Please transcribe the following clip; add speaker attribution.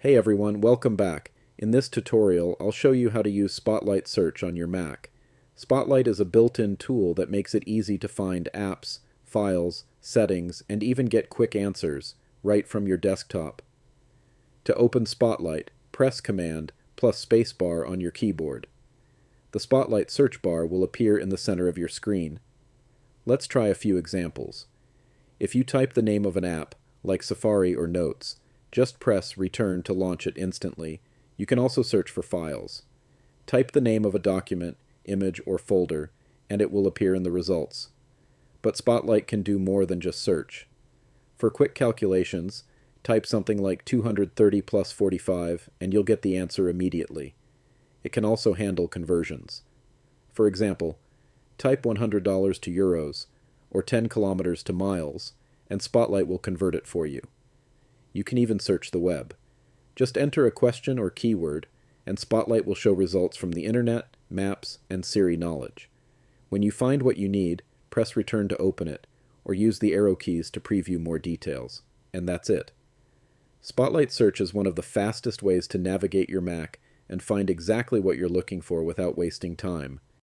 Speaker 1: Hey everyone, welcome back. In this tutorial, I'll show you how to use Spotlight Search on your Mac. Spotlight is a built-in tool that makes it easy to find apps, files, settings, and even get quick answers right from your desktop. To open Spotlight, press Command plus Spacebar on your keyboard. The Spotlight search bar will appear in the center of your screen. Let's try a few examples. If you type the name of an app, like Safari or Notes, just press Return to launch it instantly. You can also search for files. Type the name of a document, image, or folder, and it will appear in the results. But Spotlight can do more than just search. For quick calculations, type something like 230 plus 45, and you'll get the answer immediately. It can also handle conversions. For example, type $100 to euros, or 10 kilometers to miles, and Spotlight will convert it for you. You can even search the web. Just enter a question or keyword, and Spotlight will show results from the internet, maps, and Siri knowledge. When you find what you need, press Return to open it, or use the arrow keys to preview more details. And that's it. Spotlight Search is one of the fastest ways to navigate your Mac and find exactly what you're looking for without wasting time.